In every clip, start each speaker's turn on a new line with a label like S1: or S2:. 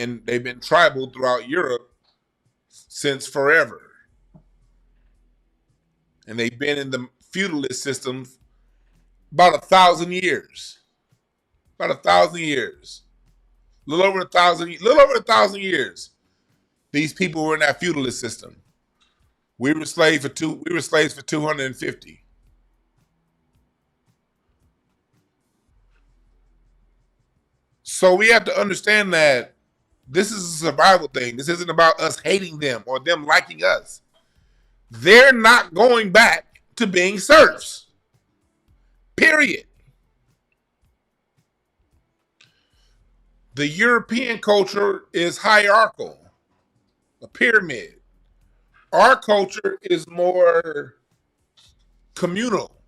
S1: and they've been tribal throughout Europe since forever. And they've been in the feudalist systems about 1,000 years. About 1,000 years. Little over a thousand years. These people were in that feudalist system. We were slaves for 250. So we have to understand that this is a survival thing. This isn't about us hating them or them liking us. They're not going back to being serfs. Period. The European culture is hierarchical, a pyramid. Our culture is more communal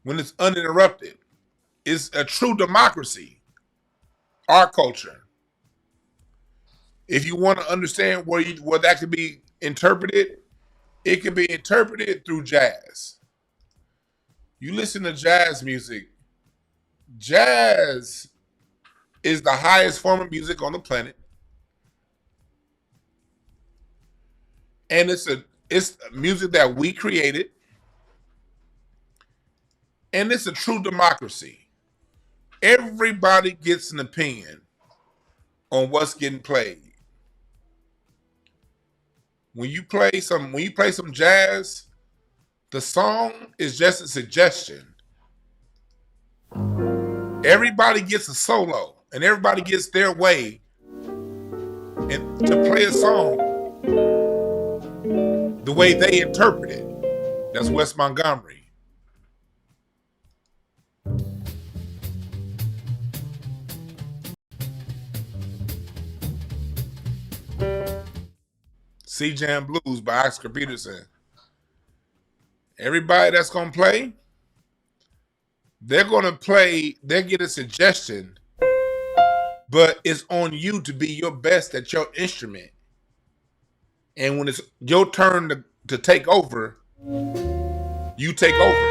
S1: when it's uninterrupted. It's a true democracy, our culture. If you want to understand where that could be interpreted, it can be interpreted through jazz. You listen to jazz music. Jazz is the highest form of music on the planet. And it's music that we created. And it's a true democracy. Everybody gets an opinion on what's getting played. When you play some jazz, the song is just a suggestion. Everybody gets a solo, and everybody gets their way and to play a song the way they interpret it. That's Wes Montgomery. C Jam Blues by Oscar Peterson. Everybody that's going to play, they're going to play, they get a suggestion, but it's on you to be your best at your instrument. And when it's your turn to take over, you take over.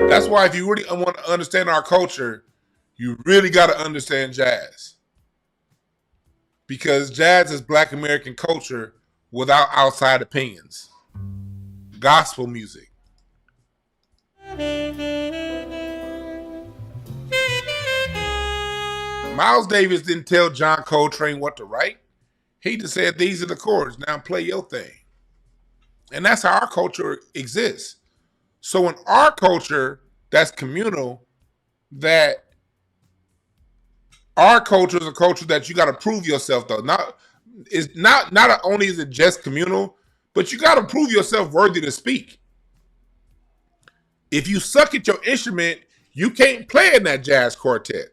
S1: That's why if you really want to understand our culture, you really got to understand jazz. Because jazz is Black American culture without outside opinions. Gospel music. Miles Davis didn't tell John Coltrane what to write. He just said, these are the chords. Now play your thing. And that's how our culture exists. So in our culture, that's communal, that our culture is a culture that you got to prove yourself, though. Not only is it just communal, but you got to prove yourself worthy to speak. If you suck at your instrument, you can't play in that jazz quartet.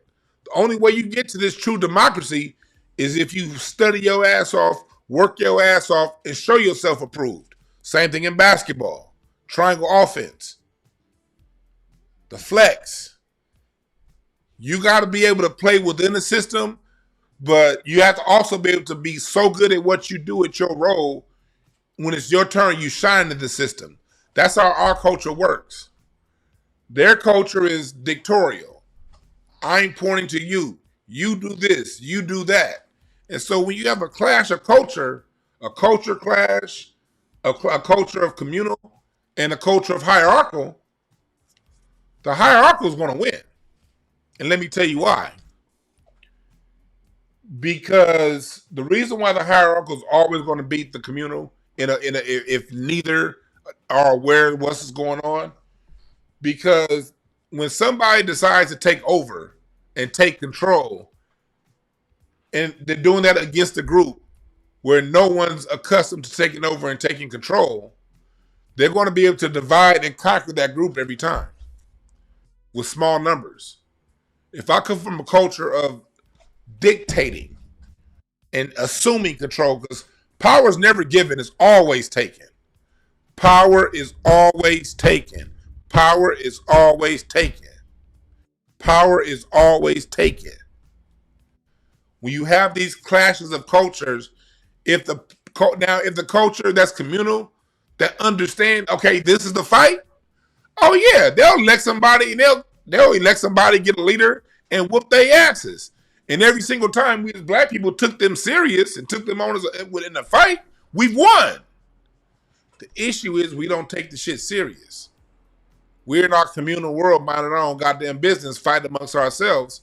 S1: The only way you get to this true democracy is if you study your ass off, work your ass off, and show yourself approved. Same thing in basketball. Triangle offense. The flex. You got to be able to play within the system, but you have to also be able to be so good at what you do at your role. When it's your turn, you shine in the system. That's how our culture works. Their culture is dictatorial. I'm pointing to you. You do this. You do that. And so when you have a clash of culture, a culture clash, a culture of communal, and a culture of hierarchical, the hierarchical is going to win. And let me tell you why. Because the reason why the hierarchical is always going to beat the communal, if neither are aware of what's going on, because when somebody decides to take over and take control, and they're doing that against a group where no one's accustomed to taking over and taking control, they're going to be able to divide and conquer that group every time with small numbers. If I come from a culture of dictating and assuming control, because power is never given, it's always taken. Power is always taken. Power is always taken. Power is always taken. When you have these clashes of cultures, if the culture that's communal, that understand, okay, this is the fight, oh yeah, they'll elect somebody and they'll elect somebody, get a leader, and whoop their asses. And every single time we as black people took them serious and took them on in a fight, we've won. The issue is we don't take the shit serious. We're in our communal world minding our own goddamn business, fighting amongst ourselves.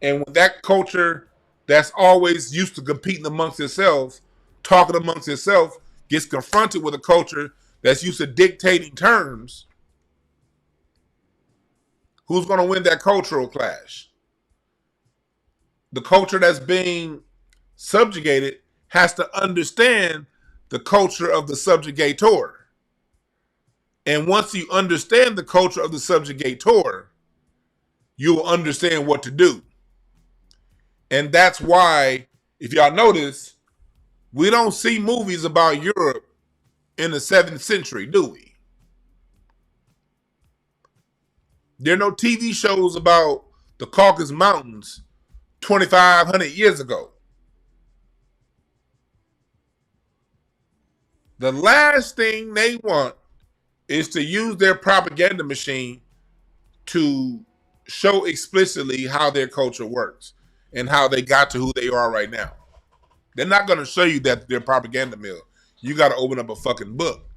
S1: And when that culture that's always used to competing amongst itself, talking amongst itself, gets confronted with a culture that's used to dictating terms, who's going to win that cultural clash? The culture that's being subjugated has to understand the culture of the subjugator. And once you understand the culture of the subjugator, you'll understand what to do. And that's why, if y'all notice, we don't see movies about Europe in the 7th century, do we? There are no TV shows about the Caucasus Mountains 2,500 years ago. The last thing they want is to use their propaganda machine to show explicitly how their culture works and how they got to who they are right now. They're not going to show you that they're propaganda mill. You got to open up a fucking book.